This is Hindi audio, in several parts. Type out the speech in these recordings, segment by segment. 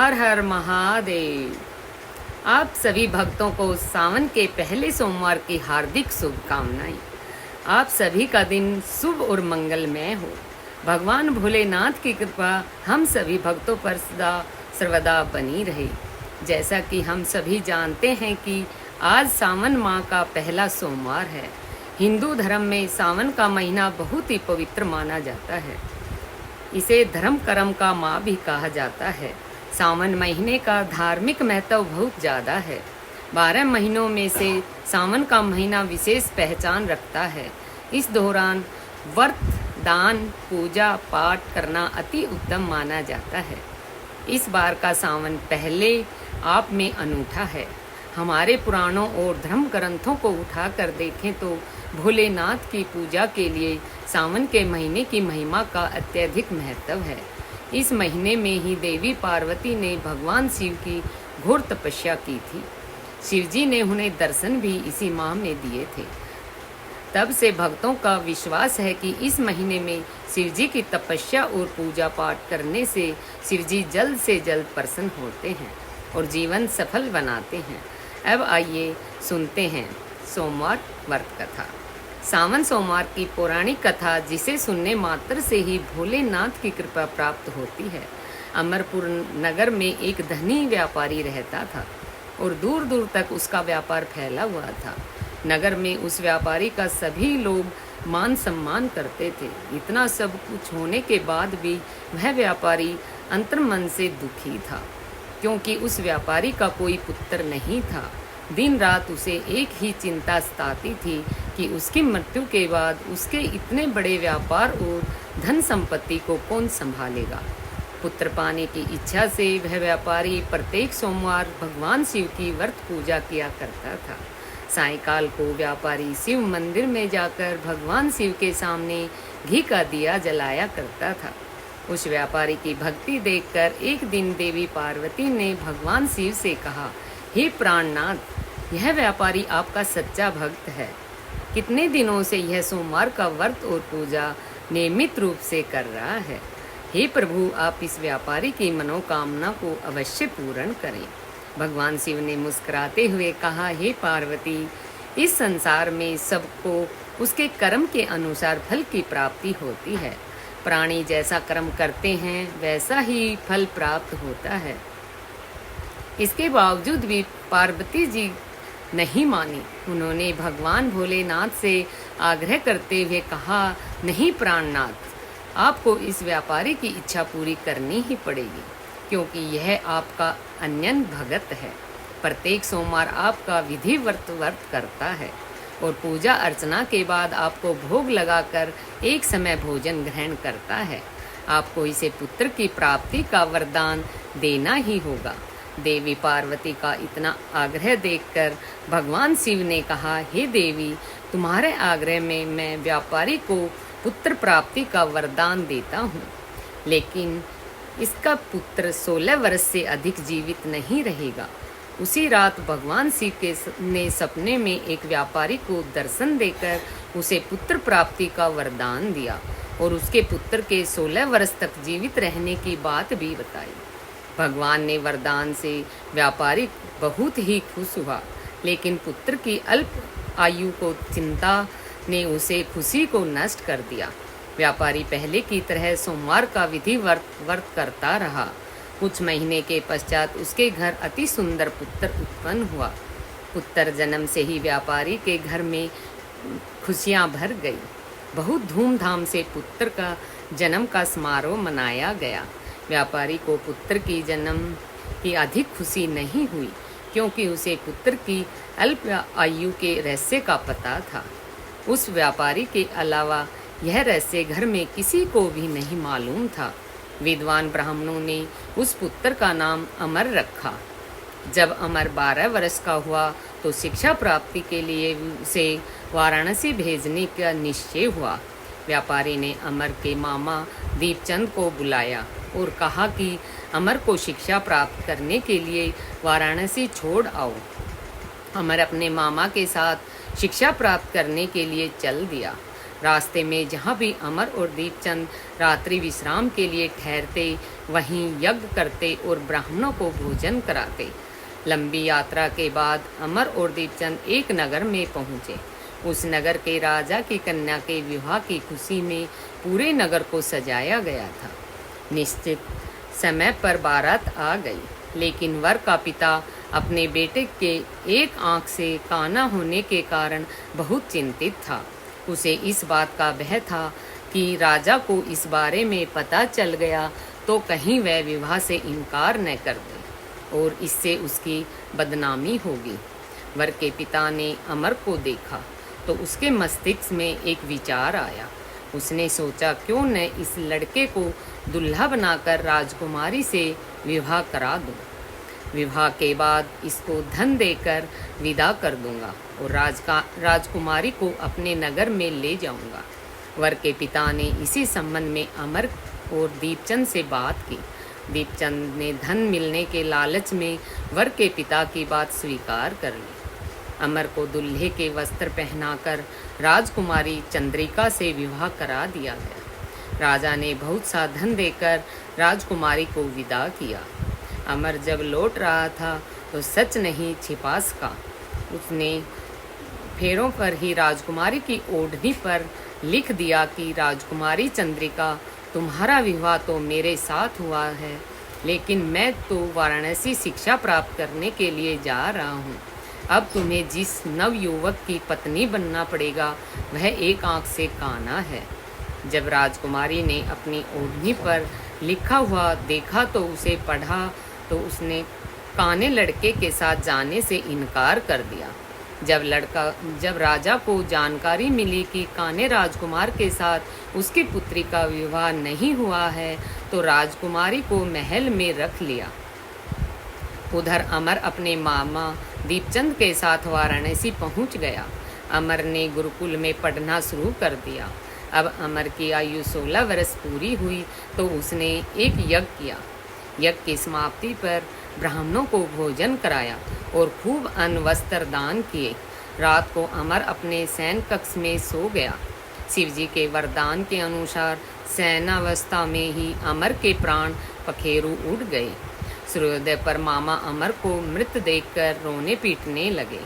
हर हर महादेव। आप सभी भक्तों को सावन के पहले सोमवार की हार्दिक शुभकामनाएं। आप सभी का दिन शुभ और मंगलमय हो। भगवान भोलेनाथ की कृपा हम सभी भक्तों पर सदा सर्वदा बनी रहे। जैसा कि हम सभी जानते हैं कि आज सावन माह का पहला सोमवार है। हिंदू धर्म में सावन का महीना बहुत ही पवित्र माना जाता है। इसे धर्म कर्म का माह भी कहा जाता है। सावन महीने का धार्मिक महत्व बहुत ज़्यादा है। 12 महीनों में से सावन का महीना विशेष पहचान रखता है। इस दौरान व्रत, दान, पूजा पाठ करना अति उत्तम माना जाता है। इस बार का सावन पहले आप में अनूठा है। हमारे पुराणों और धर्म ग्रंथों को उठाकर देखें तो भोलेनाथ की पूजा के लिए सावन के महीने की महिमा का अत्यधिक महत्व है। इस महीने में ही देवी पार्वती ने भगवान शिव की घोर तपस्या की थी। शिवजी ने उन्हें दर्शन भी इसी माह में दिए थे। तब से भक्तों का विश्वास है कि इस महीने में शिवजी की तपस्या और पूजा पाठ करने से शिवजी जल्द से जल्द प्रसन्न होते हैं और जीवन सफल बनाते हैं। अब आइए सुनते हैं सोमवार व्रत कथा। सावन सोमवार की पौराणिक कथा, जिसे सुनने मात्र से ही भोलेनाथ की कृपा प्राप्त होती है। अमरपुर नगर में एक धनी व्यापारी रहता था और दूर दूर तक उसका व्यापार फैला हुआ था। नगर में उस व्यापारी का सभी लोग मान सम्मान करते थे। इतना सब कुछ होने के बाद भी वह व्यापारी अंतर्मन से दुखी था, क्योंकि उस व्यापारी का कोई पुत्र नहीं था। दिन रात उसे एक ही चिंता सताती थी कि उसकी मृत्यु के बाद उसके इतने बड़े व्यापार और धन संपत्ति को कौन संभालेगा। पुत्र पाने की इच्छा से वह व्यापारी प्रत्येक सोमवार भगवान शिव की व्रत पूजा किया करता था। सायंकाल को व्यापारी शिव मंदिर में जाकर भगवान शिव के सामने घी का दिया जलाया करता था। उस व्यापारी की भक्ति देखकर एक दिन देवी पार्वती ने भगवान शिव से कहा, हे प्राणनाथ, यह व्यापारी आपका सच्चा भक्त है। कितने दिनों से यह सोमवार का व्रत और पूजा नियमित रूप से कर रहा है। हे प्रभु, आप इस व्यापारी की मनोकामना को अवश्य पूर्ण करें। भगवान शिव ने मुस्कुराते हुए कहा, हे पार्वती, इस संसार में सबको उसके कर्म के अनुसार फल की प्राप्ति होती है। प्राणी जैसा कर्म करते हैं वैसा ही फल प्राप्त होता है। इसके बावजूद भी पार्वती जी नहीं मानी। उन्होंने भगवान भोलेनाथ से आग्रह करते हुए कहा, नहीं प्राणनाथ, आपको इस व्यापारी की इच्छा पूरी करनी ही पड़ेगी, क्योंकि यह आपका अन्यन भगत है। प्रत्येक सोमवार आपका विधि व्रत करता है और पूजा अर्चना के बाद आपको भोग लगाकर एक समय भोजन ग्रहण करता है। आपको इसे पुत्र की प्राप्ति का वरदान देना ही होगा। देवी पार्वती का इतना आग्रह देखकर भगवान शिव ने कहा, हे देवी, तुम्हारे आग्रह में मैं व्यापारी को पुत्र प्राप्ति का वरदान देता हूँ, लेकिन इसका पुत्र 16 वर्ष से अधिक जीवित नहीं रहेगा। उसी रात भगवान शिव ने सपने में एक व्यापारी को दर्शन देकर उसे पुत्र प्राप्ति का वरदान दिया और उसके पुत्र के 16 वर्ष तक जीवित रहने की बात भी बताई। भगवान ने वरदान से व्यापारी बहुत ही खुश हुआ, लेकिन पुत्र की अल्प आयु को चिंता ने उसे खुशी को नष्ट कर दिया। व्यापारी पहले की तरह सोमवार का विधि व्रत करता रहा। कुछ महीने के पश्चात उसके घर अति सुंदर पुत्र उत्पन्न हुआ। पुत्र जन्म से ही व्यापारी के घर में खुशियां भर गई। बहुत धूमधाम से पुत्र का जन्म का समारोह मनाया गया। व्यापारी को पुत्र की जन्म की अधिक खुशी नहीं हुई, क्योंकि उसे पुत्र की अल्प आयु के रहस्य का पता था। उस व्यापारी के अलावा यह रहस्य घर में किसी को भी नहीं मालूम था। विद्वान ब्राह्मणों ने उस पुत्र का नाम अमर रखा। जब अमर 12 वर्ष का हुआ तो शिक्षा प्राप्ति के लिए उसे वाराणसी भेजने का निश्चय हुआ। व्यापारी ने अमर के मामा दीपचंद को बुलाया और कहा कि अमर को शिक्षा प्राप्त करने के लिए वाराणसी छोड़ आओ। अमर अपने मामा के साथ शिक्षा प्राप्त करने के लिए चल दिया। रास्ते में जहाँ भी अमर और दीपचंद रात्रि विश्राम के लिए ठहरते, वहीं यज्ञ करते और ब्राह्मणों को भोजन कराते। लंबी यात्रा के बाद अमर और दीपचंद एक नगर में पहुँचे। उस नगर के राजा की कन्या के विवाह की खुशी में पूरे नगर को सजाया गया था। निश्चित समय पर बारात आ गई, लेकिन वर का पिता अपने बेटे के एक आंख से काना होने के कारण बहुत चिंतित था। उसे इस बात का भय था कि राजा को इस बारे में पता चल गया तो कहीं वह विवाह से इनकार न कर दे और इससे उसकी बदनामी होगी। वर के पिता ने अमर को देखा तो उसके मस्तिष्क में एक विचार आया। उसने सोचा क्यों न इस लड़के को दुल्हा बनाकर राजकुमारी से विवाह करा दूं। विवाह के बाद इसको धन देकर विदा कर दूंगा और राजकुमारी को अपने नगर में ले जाऊंगा। वर के पिता ने इसी संबंध में अमर और दीपचंद से बात की। दीपचंद ने धन मिलने के लालच में वर के पिता की बात स्वीकार कर ली। अमर को दूल्हे के वस्त्र पहनाकर राजकुमारी चंद्रिका से विवाह करा दिया गया। राजा ने बहुत सा धन देकर राजकुमारी को विदा किया। अमर जब लौट रहा था तो सच नहीं छिपा सका। उसने फेरों पर ही राजकुमारी की ओढ़नी पर लिख दिया कि राजकुमारी चंद्रिका, तुम्हारा विवाह तो मेरे साथ हुआ है, लेकिन मैं तो वाराणसी शिक्षा प्राप्त करने के लिए जा रहा हूँ। अब तुम्हें जिस नवयुवक की पत्नी बनना पड़ेगा वह एक आंख से काना है। जब राजकुमारी ने अपनी ओढ़नी पर लिखा हुआ देखा तो उसे पढ़ा तो उसने काने लड़के के साथ जाने से इनकार कर दिया। जब राजा को जानकारी मिली कि काने राजकुमार के साथ उसकी पुत्री का विवाह नहीं हुआ है तो राजकुमारी को महल में रख लिया। उधर अमर अपने मामा दीपचंद के साथ वाराणसी पहुंच गया। अमर ने गुरुकुल में पढ़ना शुरू कर दिया। अब अमर की आयु 16 वर्ष पूरी हुई तो उसने एक यज्ञ किया। यज्ञ की समाप्ति पर ब्राह्मणों को भोजन कराया और खूब अन्न वस्त्र दान किए। रात को अमर अपने शयन कक्ष में सो गया। शिवजी के वरदान के अनुसार शयनावस्था में ही अमर के प्राण पखेरु उड़ गए। सूर्योदय पर मामा अमर को मृत देखकर रोने पीटने लगे।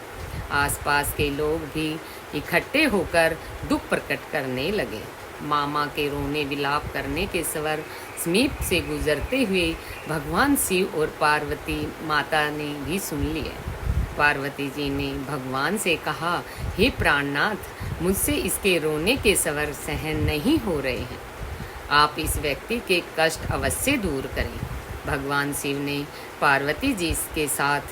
आसपास के लोग भी इकट्ठे होकर दुख प्रकट करने लगे। मामा के रोने विलाप करने के स्वर समीप से गुजरते हुए भगवान शिव और पार्वती माता ने भी सुन लिए। पार्वती जी ने भगवान से कहा, हे प्राणनाथ, मुझसे इसके रोने के स्वर सहन नहीं हो रहे हैं। आप इस व्यक्ति के कष्ट अवश्य दूर करें। भगवान शिव ने पार्वती जी के साथ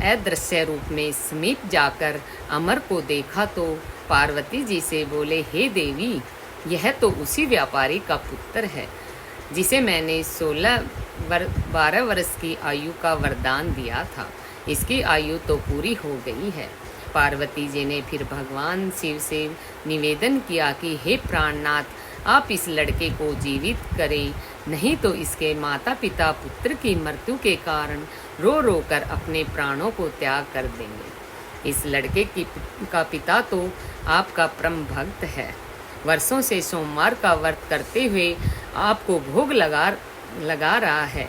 अदृश्य रूप में समीप जाकर अमर को देखा तो पार्वती जी से बोले, हे देवी, यह तो उसी व्यापारी का पुत्र है जिसे मैंने 12 वर्ष की आयु का वरदान दिया था। इसकी आयु तो पूरी हो गई है। पार्वती जी ने फिर भगवान शिव से निवेदन किया कि हे प्राणनाथ, आप इस लड़के को जीवित करें, नहीं तो इसके माता पिता पुत्र की मृत्यु के कारण रो रो कर अपने प्राणों को त्याग कर देंगे। इस लड़के का पिता तो आपका परम भक्त है। वर्षों से सोमवार का व्रत करते हुए आपको भोग लगा रहा है।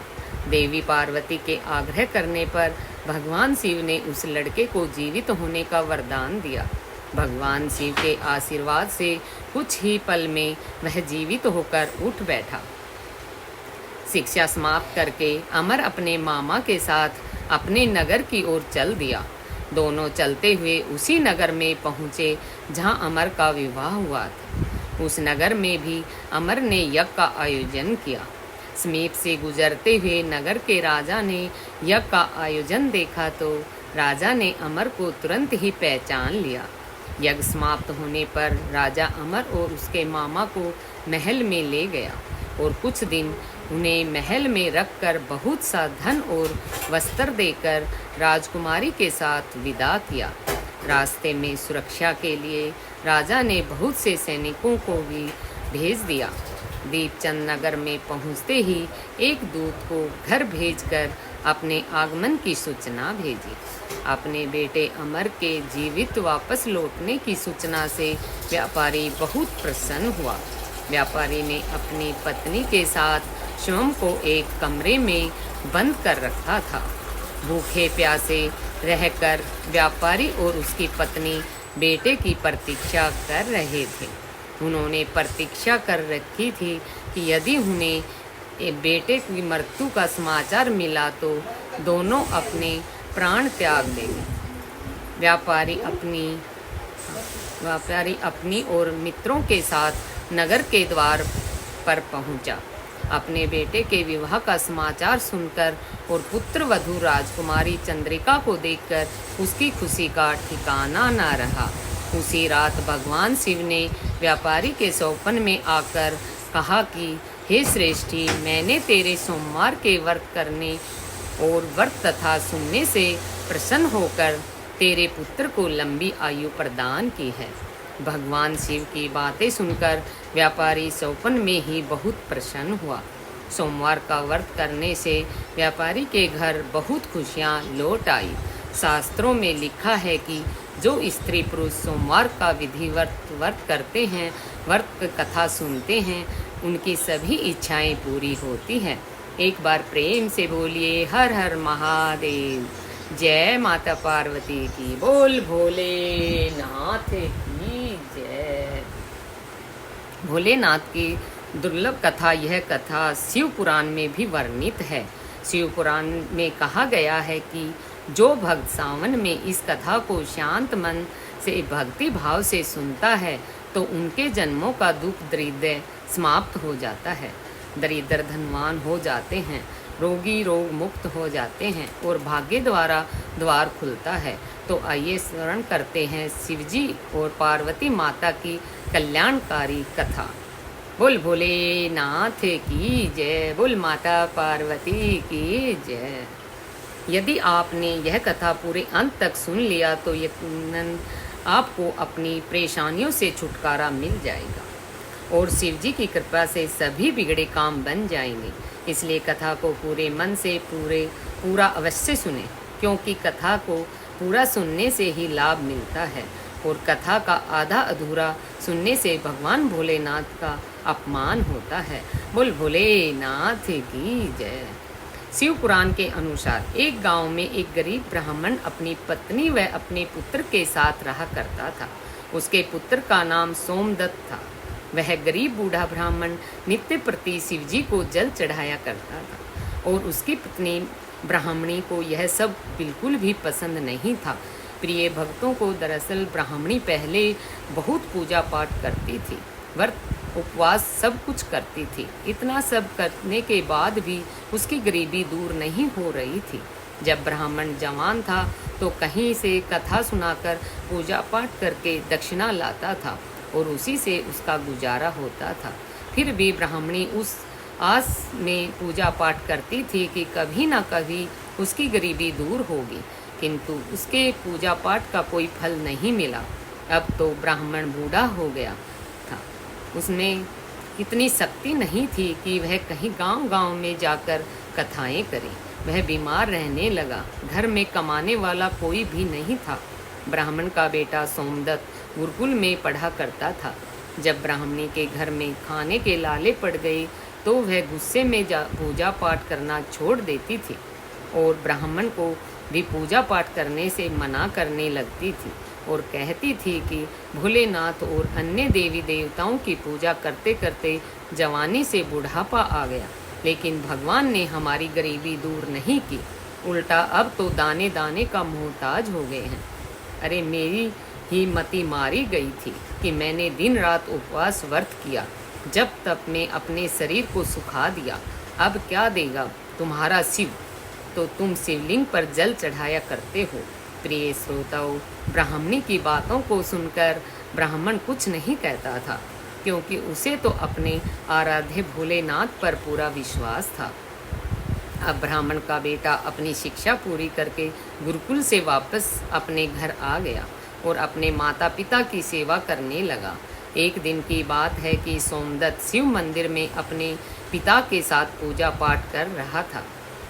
देवी पार्वती के आग्रह करने पर भगवान शिव ने उस लड़के को जीवित होने का वरदान दिया। भगवान शिव के आशीर्वाद से कुछ ही पल में वह जीवित होकर उठ बैठा। शिक्षा समाप्त करके अमर अपने मामा के साथ अपने नगर की ओर चल दिया। दोनों चलते हुए उसी नगर में पहुँचे जहाँ अमर का विवाह हुआ था। उस नगर में भी अमर ने यज्ञ का आयोजन किया। समीप से गुजरते हुए नगर के राजा ने यज्ञ का आयोजन देखा तो राजा ने अमर को तुरंत ही पहचान लिया। यज्ञ समाप्त होने पर राजा अमर और उसके मामा को महल में ले गया और कुछ दिन उन्हें महल में रखकर बहुत सा धन और वस्त्र देकर राजकुमारी के साथ विदा किया। रास्ते में सुरक्षा के लिए राजा ने बहुत से सैनिकों को भी भेज दिया। दीपचंद नगर में पहुंचते ही एक दूत को घर भेजकर अपने आगमन की सूचना भेजी। अपने बेटे अमर के जीवित वापस लौटने की सूचना से व्यापारी बहुत प्रसन्न हुआ। व्यापारी ने अपनी पत्नी के साथ शिवम को एक कमरे में बंद कर रखा था। भूखे प्यासे रहकर व्यापारी और उसकी पत्नी बेटे की प्रतीक्षा कर रहे थे। उन्होंने प्रतीक्षा कर रखी थी कि यदि उन्हें बेटे की मृत्यु का समाचार मिला तो दोनों अपने प्राण त्याग देंगे। व्यापारी अपनी और मित्रों के साथ नगर के द्वार पर पहुंचा। अपने बेटे के विवाह का समाचार सुनकर और पुत्र वधू राजकुमारी चंद्रिका को देखकर उसकी खुशी का ठिकाना न रहा। उसी रात भगवान शिव ने व्यापारी के स्वप्न में आकर कहा कि हे श्रेष्ठी, मैंने तेरे सोमवार के व्रत करने और व्रत तथा सुनने से प्रसन्न होकर तेरे पुत्र को लंबी आयु प्रदान की है। भगवान शिव की बातें सुनकर व्यापारी स्वप्न में ही बहुत प्रसन्न हुआ। सोमवार का व्रत करने से व्यापारी के घर बहुत खुशियां लौट आई। शास्त्रों में लिखा है कि जो स्त्री पुरुष सोमवार का विधिवत व्रत करते हैं, व्रत कथा सुनते हैं, उनकी सभी इच्छाएं पूरी होती हैं। एक बार प्रेम से बोलिए हर हर महादेव। जय माता पार्वती की, बोल भोलेनाथ की जय। भोलेनाथ की दुर्लभ कथा, यह कथा शिव पुराण में भी वर्णित है। शिव पुराण में कहा गया है कि जो भक्त सावन में इस कथा को शांत मन से भक्ति भाव से सुनता है तो उनके जन्मों का दुख दरिद्र समाप्त हो जाता है, दरिद्र धनवान हो जाते हैं, रोगी रोग मुक्त हो जाते हैं और भाग्य द्वारा द्वार खुलता है। तो आइए स्मरण करते हैं शिवजी और पार्वती माता की कल्याणकारी कथा। बोल भोलेनाथ की जय, बोल माता पार्वती की जय। यदि आपने यह कथा पूरे अंत तक सुन लिया तो यकीनन आपको अपनी परेशानियों से छुटकारा मिल जाएगा और शिव जी की कृपा से सभी बिगड़े काम बन जाएंगे। इसलिए कथा को पूरे मन से पूरा अवश्य सुने, क्योंकि कथा को पूरा सुनने से ही लाभ मिलता है और कथा का आधा अधूरा सुनने से भगवान भोलेनाथ का अपमान होता है। बोल भोलेनाथ की जय। शिव पुराण के अनुसार एक गांव में एक गरीब ब्राह्मण अपनी पत्नी व अपने पुत्र के साथ रहा करता था। उसके पुत्र का नाम सोमदत्त था। वह गरीब बूढ़ा ब्राह्मण नित्य प्रति शिवजी को जल चढ़ाया करता था और उसकी पत्नी ब्राह्मणी को यह सब बिल्कुल भी पसंद नहीं था। प्रिय भक्तों को दरअसल ब्राह्मणी पहले बहुत पूजा पाठ करती थी, व्रत उपवास सब कुछ करती थी। इतना सब करने के बाद भी उसकी गरीबी दूर नहीं हो रही थी। जब ब्राह्मण जवान था तो कहीं से कथा सुनाकर पूजा पाठ करके दक्षिणा लाता था और उसी से उसका गुजारा होता था। फिर भी ब्राह्मणी उस आस में पूजा पाठ करती थी कि कभी ना कभी उसकी गरीबी दूर होगी, किंतु उसके पूजा पाठ का कोई फल नहीं मिला। अब तो ब्राह्मण बूढ़ा हो गया था। उसमें इतनी शक्ति नहीं थी कि वह कहीं गांव-गांव में जाकर कथाएं करे। वह बीमार रहने लगा। घर में कमाने वाला कोई भी नहीं था। ब्राह्मण का बेटा सोमदत्त गुरुकुल में पढ़ा करता था। जब ब्राह्मणी के घर में खाने के लाले पड़ गए तो वह गुस्से में पूजा पाठ करना छोड़ देती थी और ब्राह्मण को भी पूजा पाठ करने से मना करने लगती थी और कहती थी कि भोलेनाथ और अन्य देवी देवताओं की पूजा करते करते जवानी से बुढ़ापा आ गया, लेकिन भगवान ने हमारी गरीबी दूर नहीं की, उल्टा अब तो दाने दाने का मोहताज हो गए हैं। अरे मेरी ही मति मारी गई थी कि मैंने दिन रात उपवास व्रत किया, जब तक मैं अपने शरीर को सुखा दिया। अब क्या देगा तुम्हारा शिव, तो तुम शिवलिंग पर जल चढ़ाया करते हो। प्रिय श्रोताओं, ब्राह्मणी की बातों को सुनकर ब्राह्मण कुछ नहीं कहता था, क्योंकि उसे तो अपने आराध्य भोलेनाथ पर पूरा विश्वास था। अब ब्राह्मण का बेटा अपनी शिक्षा पूरी करके गुरुकुल से वापस अपने घर आ गया और अपने माता पिता की सेवा करने लगा। एक दिन की बात है कि सोमदत्त शिव मंदिर में अपने पिता के साथ पूजा पाठ कर रहा था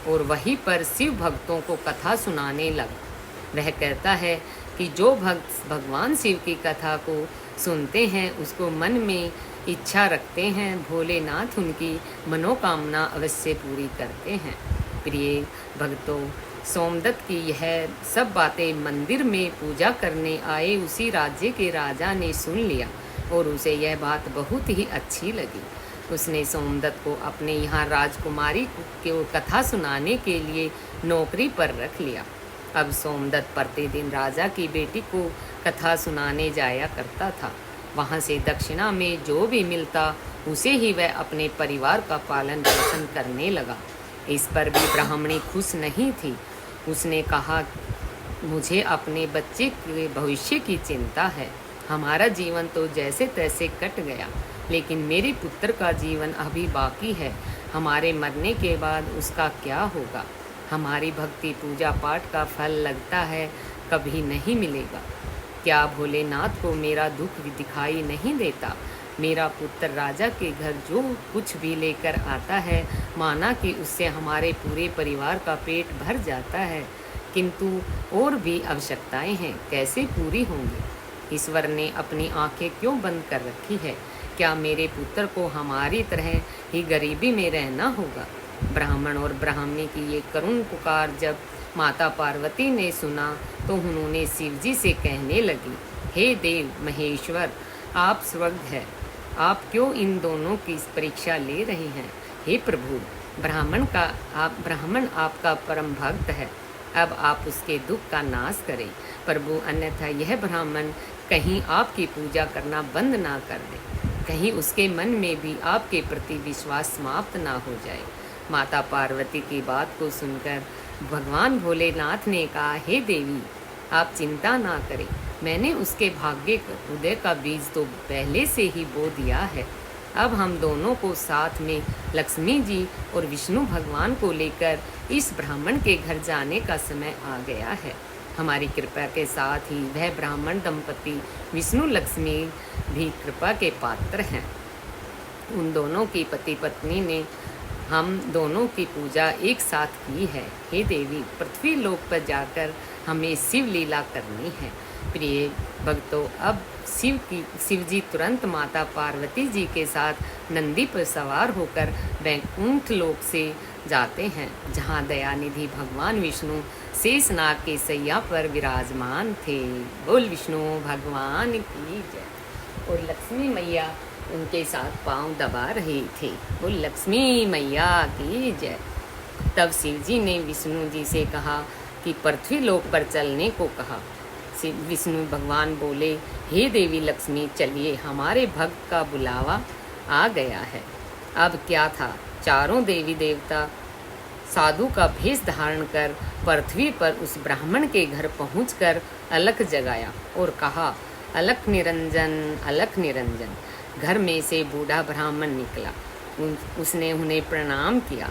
और वहीं पर शिव भक्तों को कथा सुनाने लगा। वह कहता है कि जो भक्त भगवान शिव की कथा को सुनते हैं, उसको मन में इच्छा रखते हैं, भोलेनाथ उनकी मनोकामना अवश्य पूरी करते हैं। प्रिय भक्तों, सोमदत्त की यह सब बातें मंदिर में पूजा करने आए उसी राज्य के राजा ने सुन लिया और उसे यह बात बहुत ही अच्छी लगी। उसने सोमदत्त को अपने यहाँ राजकुमारी को कथा सुनाने के लिए नौकरी पर रख लिया। अब सोमदत्त प्रतिदिन राजा की बेटी को कथा सुनाने जाया करता था। वहाँ से दक्षिणा में जो भी मिलता उसे ही वह अपने परिवार का पालन पोषण करने लगा। इस पर भी ब्राह्मणी खुश नहीं थी। उसने कहा, मुझे अपने बच्चे के भविष्य की चिंता है। हमारा जीवन तो जैसे तैसे कट गया, लेकिन मेरे पुत्र का जीवन अभी बाकी है। हमारे मरने के बाद उसका क्या होगा? हमारी भक्ति पूजा पाठ का फल लगता है कभी नहीं मिलेगा। क्या भोलेनाथ को मेरा दुख भी दिखाई नहीं देता? मेरा पुत्र राजा के घर जो कुछ भी लेकर आता है, माना कि उससे हमारे पूरे परिवार का पेट भर जाता है, किंतु और भी आवश्यकताएं हैं, कैसे पूरी होंगी? ईश्वर ने अपनी आंखें क्यों बंद कर रखी है? क्या मेरे पुत्र को हमारी तरह ही गरीबी में रहना होगा? ब्राह्मण और ब्राह्मणी की ये करुण पुकार जब माता पार्वती ने सुना तो उन्होंने शिवजी से कहने लगी, हे देव महेश्वर, आप स्वर्ग है, आप क्यों इन दोनों की परीक्षा ले रहे हैं? हे प्रभु, ब्राह्मण आपका परम भक्त है, अब आप उसके दुख का नाश करें। प्रभु, अन्यथा यह ब्राह्मण कहीं आपकी पूजा करना बंद ना कर दे, कहीं उसके मन में भी आपके प्रति विश्वास समाप्त ना हो जाए। माता पार्वती की बात को सुनकर भगवान भोलेनाथ ने कहा, हे देवी, आप चिंता ना करें, मैंने उसके भाग्य उदय का बीज तो पहले से ही बो दिया है। अब हम दोनों को साथ में लक्ष्मी जी और विष्णु भगवान को लेकर इस ब्राह्मण के घर जाने का समय आ गया है। हमारी कृपा के साथ ही वह ब्राह्मण दंपति विष्णु लक्ष्मी भी कृपा के पात्र हैं। उन दोनों की पति पत्नी ने हम दोनों की पूजा एक साथ की है। हे देवी, पृथ्वी लोक पर जाकर हमें शिव लीला करनी है। प्रिय भक्तों, अब शिवजी तुरंत माता पार्वती जी के साथ नंदी पर सवार होकर वैकुंठ लोक से जाते हैं, जहाँ दयानिधि भगवान विष्णु शेषनाग के सैया पर विराजमान थे। बोल विष्णु भगवान की जय। और लक्ष्मी मैया उनके साथ पांव दबा रहे थे। बोल लक्ष्मी मैया की जय। तब शिवजी ने विष्णु जी से कहा कि पृथ्वी लोक पर चलने को कहा। विष्णु भगवान बोले, हे देवी लक्ष्मी, चलिए, हमारे भक्त का बुलावा आ गया है। अब क्या था, चारों देवी देवता साधु का भेष धारण कर पृथ्वी पर उस ब्राह्मण के घर पहुंचकर अलख जगाया और कहा, अलख निरंजन, अलख निरंजन। घर में से बूढ़ा ब्राह्मण निकला। उसने उन्हें प्रणाम किया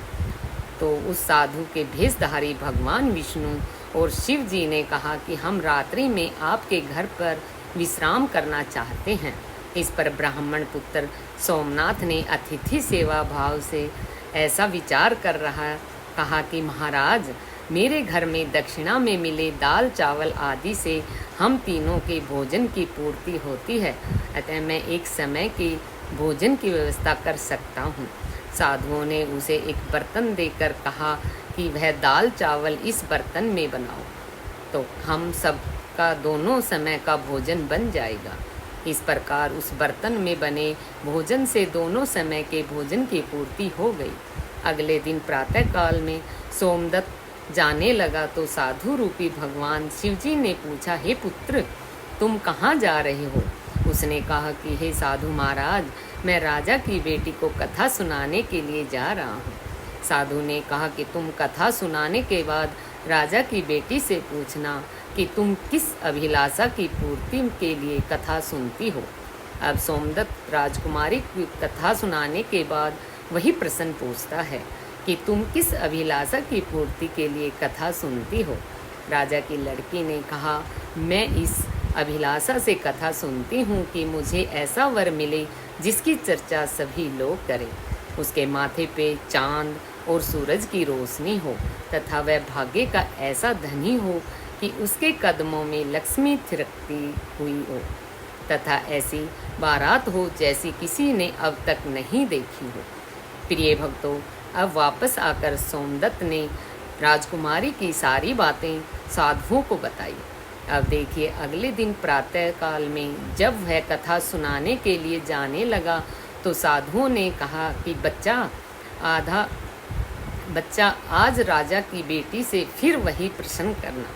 तो उस साधु के भेषधारी भगवान विष्णु और शिव जी ने कहा कि हम रात्रि में आपके घर पर विश्राम करना चाहते हैं। इस पर ब्राह्मण पुत्र सोमनाथ ने अतिथि सेवा भाव से ऐसा विचार कर रहा कहा कि महाराज, मेरे घर में दक्षिणा में मिले दाल चावल आदि से हम तीनों के भोजन की पूर्ति होती है, अतः मैं एक समय के भोजन की व्यवस्था कर सकता हूँ। साधुओं ने उसे एक बर्तन देकर कहा कि वह दाल चावल इस बर्तन में बनाओ, तो हम सब का दोनों समय का भोजन बन जाएगा। इस प्रकार उस बर्तन में बने भोजन से दोनों समय के भोजन की पूर्ति हो गई। अगले दिन प्रातःकाल में सोमदत्त जाने लगा तो साधु रूपी भगवान शिवजी ने पूछा, हे पुत्र, तुम कहाँ जा रहे हो? उसने कहा कि हे साधु महाराज, मैं राजा की बेटी को कथा सुनाने के लिए जा रहा हूँ। साधु ने कहा कि तुम कथा सुनाने के बाद राजा की बेटी से पूछना कि तुम किस अभिलाषा की पूर्ति के लिए कथा सुनती हो। अब सोमदत्त राजकुमारी की कथा सुनाने के बाद वही प्रश्न पूछता है कि तुम किस अभिलाषा की पूर्ति के लिए कथा सुनती हो। राजा की लड़की ने कहा, मैं इस अभिलाषा से कथा सुनती हूँ कि मुझे ऐसा वर मिले जिसकी चर्चा सभी लोग करें। उसके माथे पे चांद और सूरज की रोशनी हो तथा वह भाग्य का ऐसा धनी हो कि उसके कदमों में लक्ष्मी थिरकती हुई हो तथा ऐसी बारात हो जैसी किसी ने अब तक नहीं देखी हो। प्रिय भक्तों, अब वापस आकर सोमदत्त ने राजकुमारी की सारी बातें साधुओं को बताई। अब देखिए, अगले दिन प्रातः काल में जब वह कथा सुनाने के लिए जाने लगा तो साधुओं ने कहा कि बच्चा आज राजा की बेटी से फिर वही प्रश्न करना।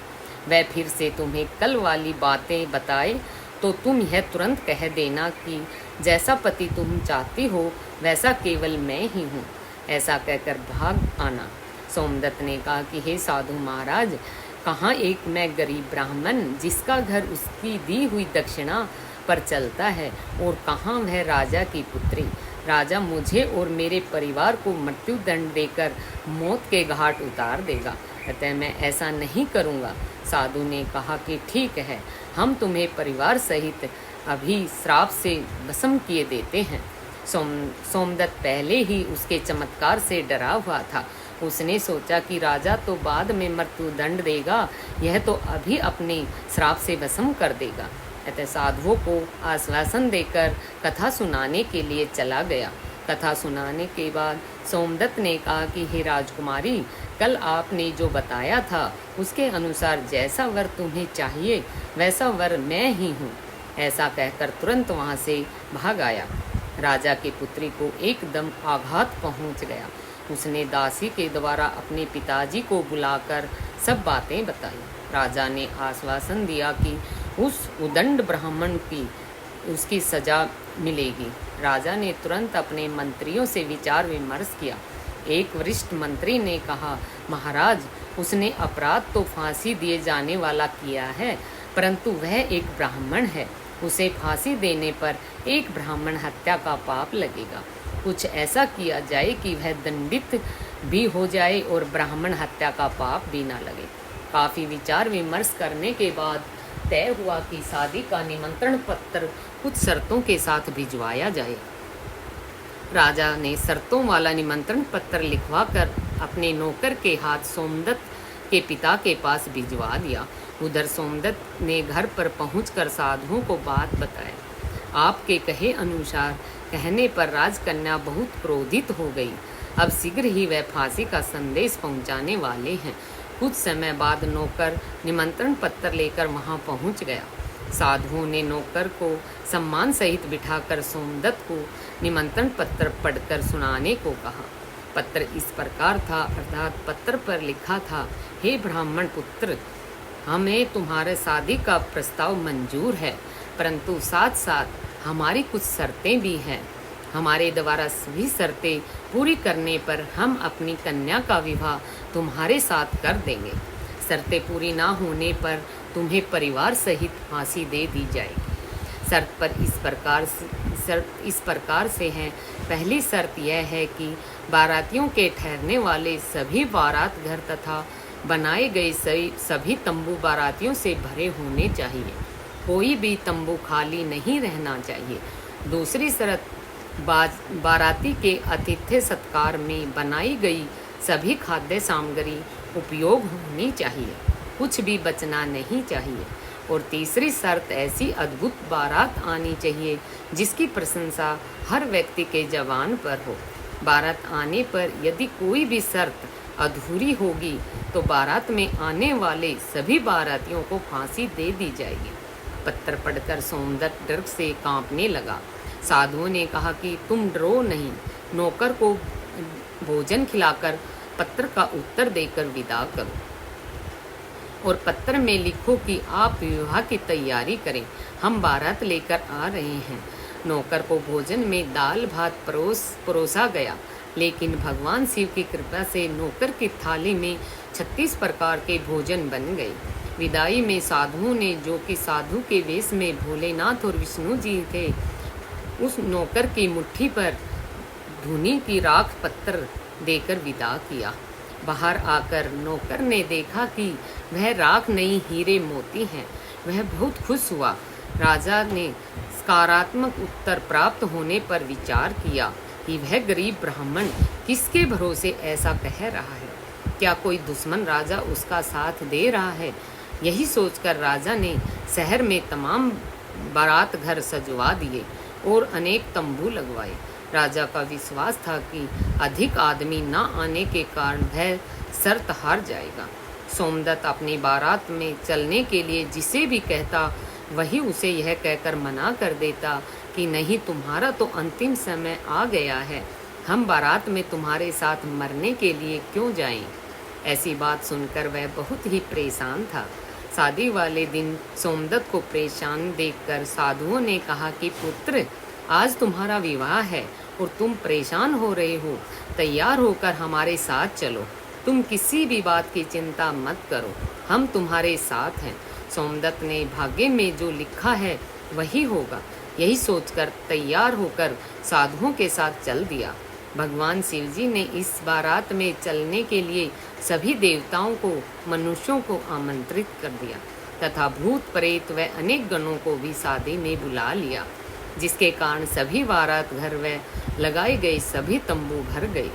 वह फिर से तुम्हें कल वाली बातें बताए तो तुम यह तुरंत कह देना कि जैसा पति तुम चाहती हो वैसा केवल मैं ही हूँ। ऐसा कहकर भाग आना। सोमदत्त ने कहा कि हे साधु महाराज, कहाँ एक मैं गरीब ब्राह्मण जिसका घर उसकी दी हुई दक्षिणा पर चलता है, और कहाँ वह राजा की पुत्री। राजा मुझे और मेरे परिवार को मृत्यु दंड देकर मौत के घाट उतार देगा, अतः मैं ऐसा नहीं करूँगा। साधु ने कहा कि ठीक है, हम तुम्हें परिवार सहित अभी श्राप से भस्म किए देते हैं। सोमदत्त पहले ही उसके चमत्कार से डरा हुआ था। उसने सोचा कि राजा तो बाद में मृत्यु दंड देगा, यह तो अभी अपने श्राप से भस्म कर देगा। अतः साधुओं को आश्वासन देकर कथा सुनाने के लिए चला गया। कथा सुनाने के बाद सोमदत्त ने कहा कि हे राजकुमारी, कल आपने जो बताया था उसके अनुसार जैसा वर तुम्हें चाहिए वैसा वर मैं ही हूँ। ऐसा कहकर तुरंत वहाँ से भाग आया। राजा की पुत्री को एकदम आघात पहुँच गया। उसने दासी के द्वारा अपने पिताजी को बुलाकर सब बातें बताई। राजा ने आश्वासन दिया कि उस उदंड ब्राह्मण की उसकी सजा मिलेगी। राजा ने तुरंत अपने मंत्रियों से विचार विमर्श किया। एक वरिष्ठ मंत्री ने कहा, महाराज, उसने अपराध तो फांसी दिए जाने वाला किया है, परंतु वह एक ब्राह्मण है। उसे फांसी देने पर एक ब्राह्मण हत्या का पाप लगेगा। कुछ ऐसा किया जाए कि वह दंडित भी हो जाए और ब्राह्मण हत्या का पाप भी ना लगे। काफी विचार विमर्श करने के बाद तय हुआ कि शादी का निमंत्रण पत्र कुछ शर्तों के साथ भिजवाया जाए। राजा ने शर्तों वाला निमंत्रण पत्र लिखवाकर अपने नौकर के हाथ सोमदत्त के पिता के पास भिजवा दिया। उधर सोमदत्त ने घर पर पहुंचकर साधुओं को बात बताया। आपके कहे अनुसार कहने पर राजकन्या बहुत क्रोधित हो गई। अब शीघ्र ही वह फांसी का संदेश पहुंचाने वाले हैं। कुछ समय बाद नौकर निमंत्रण पत्र लेकर वहां पहुंच गया। साधुओं ने नौकर को सम्मान सहित बिठाकर सोमदत्त को निमंत्रण पत्र पढ़कर सुनाने को कहा। पत्र इस प्रकार था, अर्थात पत्र पर लिखा था, हे ब्राह्मण पुत्र, हमें तुम्हारे शादी का प्रस्ताव मंजूर है, परंतु साथ साथ हमारी कुछ शर्तें भी हैं। हमारे द्वारा सभी शर्तें पूरी करने पर हम अपनी कन्या का विवाह तुम्हारे साथ कर देंगे। शर्तें पूरी ना होने पर तुम्हें परिवार सहित फांसी दे दी जाएगी। शर्त इस प्रकार से है। पहली शर्त यह है कि बारातियों के ठहरने वाले सभी बारात घर तथा बनाए गए सभी तंबू बारातियों से भरे होने चाहिए। कोई भी तंबू खाली नहीं रहना चाहिए। दूसरी शर्त, बाराती के आतिथ्य सत्कार में बनाई गई सभी खाद्य सामग्री उपयोग होनी चाहिए, कुछ भी बचना नहीं चाहिए। और तीसरी शर्त, ऐसी अद्भुत बारात आनी चाहिए जिसकी प्रशंसा हर व्यक्ति के जबान पर हो। बारात आने पर यदि कोई भी शर्त अधूरी होगी तो बारात में आने वाले सभी बारातियों को फांसी दे दी जाएगी। पत्र पढ़कर सोमदत्त डर से कांपने लगा। साधुओं ने कहा कि तुम डरो नहीं, नौकर को भोजन खिलाकर पत्र का उत्तर देकर विदा करो और पत्र में लिखो कि आप विवाह की तैयारी करें, हम बारात लेकर आ रहे हैं। नौकर को भोजन में दाल भात परोसा गया, लेकिन भगवान शिव की कृपा से नौकर की थाली में 36 प्रकार के भोजन बन गए। विदाई में साधुओं ने, जो कि साधु के वेश में भोलेनाथ और विष्णु जी थे, उस नौकर की मुट्ठी पर धुनी की राख पत्र देकर विदा किया। बाहर आकर नौकर ने देखा कि वह राख नहीं हीरे मोती हैं। वह बहुत खुश हुआ। राजा ने सकारात्मक उत्तर प्राप्त होने पर विचार किया कि वह गरीब ब्राह्मण किसके भरोसे ऐसा कह रहा है। क्या कोई दुश्मन राजा उसका साथ दे रहा है? यही सोचकर राजा ने शहर में तमाम बारात घर सजवा दिए और अनेक तंबू लगवाए। राजा का विश्वास था कि अधिक आदमी न आने के कारण वह शर्त हार जाएगा। सोमदत्त अपनी बारात में चलने के लिए जिसे भी कहता वही उसे यह कहकर मना कर देता कि नहीं, तुम्हारा तो अंतिम समय आ गया है, हम बारात में तुम्हारे साथ मरने के लिए क्यों जाएं? ऐसी बात सुनकर वह बहुत ही परेशान था। शादी वाले दिन सोमदत्त को परेशान देखकर साधुओं ने कहा कि पुत्र, आज तुम्हारा विवाह है और तुम परेशान हो रहे हो, तैयार होकर हमारे साथ चलो। तुम किसी भी बात की चिंता मत करो, हम तुम्हारे साथ हैं। सोमदत्त ने भाग्य में जो लिखा है वही होगा, यही सोचकर तैयार होकर साधुओं के साथ चल दिया। भगवान शिवजी ने इस बारात में चलने के लिए सभी देवताओं को, मनुष्यों को आमंत्रित कर दिया तथा भूत प्रेत व अनेक गणों को भी शादी में बुला लिया, जिसके कारण सभी बारात घर व लगाए गए सभी तंबू भर गए।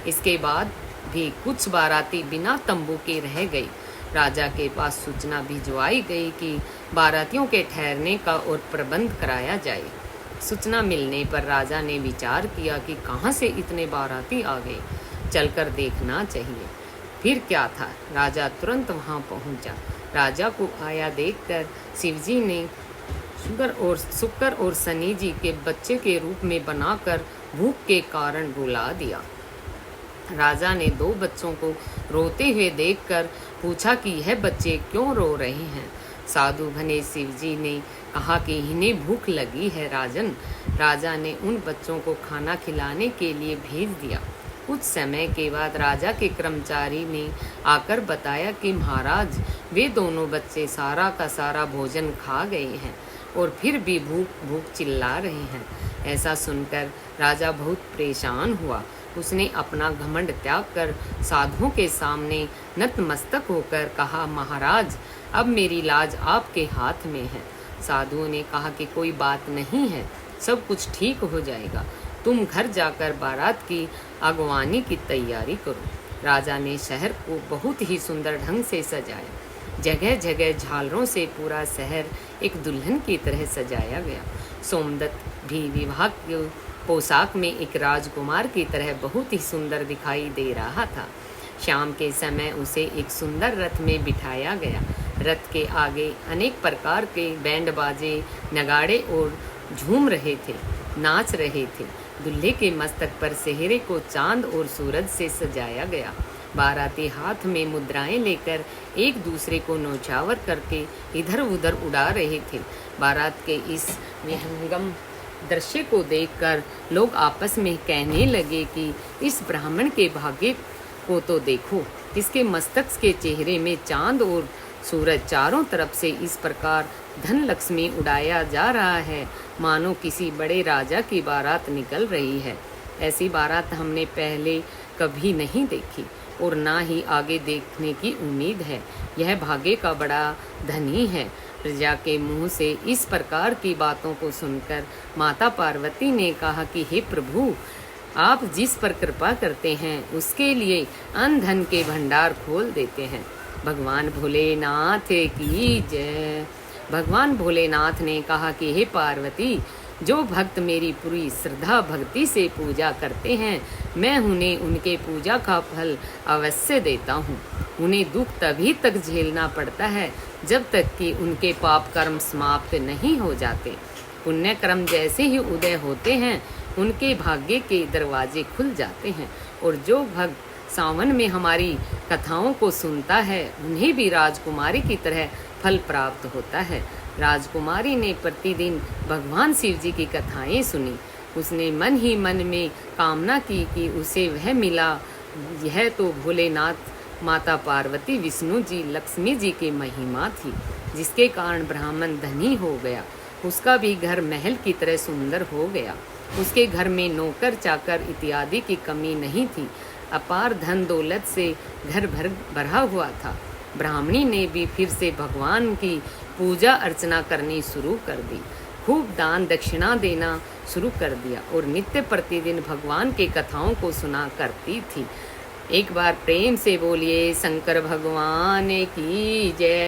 इसके बाद भी कुछ बाराती बिना तंबू के रह गई। राजा के पास सूचना भिजवाई गई कि बारातियों के ठहरने का और प्रबंध कराया जाए। सूचना मिलने पर राजा ने विचार किया कि कहाँ से इतने बाराती आ गए, चलकर देखना चाहिए। फिर क्या था, राजा तुरंत वहाँ पहुँचा। राजा को आया देखकर शिवजी ने शुक्र और शनि जी के बच्चे के रूप में बनाकर भूख के कारण रुला दिया। राजा ने 2 बच्चों को रोते हुए देखकर पूछा कि यह बच्चे क्यों रो रहे हैं। साधु बने शिवजी ने कहा कि इन्हें भूख लगी है राजन। राजा ने उन बच्चों को खाना खिलाने के लिए भेज दिया। कुछ समय के बाद राजा के कर्मचारी ने आकर बताया कि महाराज, वे दोनों बच्चे सारा का सारा भोजन खा गए हैं और फिर भी भूख भूख चिल्ला रहे हैं। ऐसा सुनकर राजा बहुत परेशान हुआ। उसने अपना घमंड त्याग कर साधुओं के सामने नतमस्तक होकर कहा, महाराज, अब मेरी लाज आपके हाथ में है। साधुओं ने कहा कि कोई बात नहीं है, सब कुछ ठीक हो जाएगा, तुम घर जाकर बारात की अगवानी की तैयारी करो। राजा ने शहर को बहुत ही सुंदर ढंग से सजाया। जगह जगह झालरों से पूरा शहर एक दुल्हन की तरह सजाया गया। सोमदत्त भी विवाह के पोशाक में एक राजकुमार की तरह बहुत ही सुंदर दिखाई दे रहा था। शाम के समय उसे एक सुंदर रथ में बिठाया गया। रथ के आगे अनेक प्रकार के बैंड बाजे, नगाड़े और झूम रहे थे, नाच रहे थे। दूल्हे के मस्तक पर सेहरे को चांद और सूरज से सजाया गया। बाराती हाथ में मुद्राएं लेकर एक दूसरे को नौछावर करके इधर उधर उड़ा रहे थे। बारात के इस विहंगम दृश्य को देखकर लोग आपस में कहने लगे कि इस ब्राह्मण के भाग्य को तो देखो, इसके मस्तक के चेहरे में चांद और सूरज, चारों तरफ से इस प्रकार धन लक्ष्मी उड़ाया जा रहा है मानो किसी बड़े राजा की बारात निकल रही है। ऐसी बारात हमने पहले कभी नहीं देखी और ना ही आगे देखने की उम्मीद है। यह भाग्य का बड़ा धनी है। प्रजा के मुंह से इस प्रकार की बातों को सुनकर माता पार्वती ने कहा कि हे प्रभु, आप जिस पर कृपा करते हैं उसके लिए अन्न धन के भंडार खोल देते हैं। भगवान भोलेनाथ की जय। भगवान भोलेनाथ ने कहा कि हे पार्वती, जो भक्त मेरी पूरी श्रद्धा भक्ति से पूजा करते हैं, मैं उन्हें उनके पूजा का फल अवश्य देता हूँ। उन्हें दुख तभी तक झेलना पड़ता है जब तक कि उनके पाप कर्म समाप्त नहीं हो जाते। पुण्य कर्म जैसे ही उदय होते हैं, उनके भाग्य के दरवाजे खुल जाते हैं और जो भक्त सावन में हमारी कथाओं को सुनता है, उन्हें भी राजकुमारी की तरह फल प्राप्त होता है। राजकुमारी ने प्रतिदिन भगवान शिव जी की कथाएं सुनी। उसने मन ही मन में कामना की कि उसे वह मिला। यह तो भोलेनाथ, माता पार्वती, विष्णु जी, लक्ष्मी जी की महिमा थी, जिसके कारण ब्राह्मण धनी हो गया। उसका भी घर महल की तरह सुंदर हो गया। उसके घर में नौकर चाकर इत्यादि की कमी नहीं थी। अपार धन दौलत से घर भरा हुआ था। ब्राह्मणी ने भी फिर से भगवान की पूजा अर्चना करनी शुरू कर दी, खूब दान दक्षिणा देना शुरू कर दिया और नित्य प्रतिदिन भगवान के कथाओं को सुना करती थी। एक बार प्रेम से बोलिए शंकर भगवान की जय।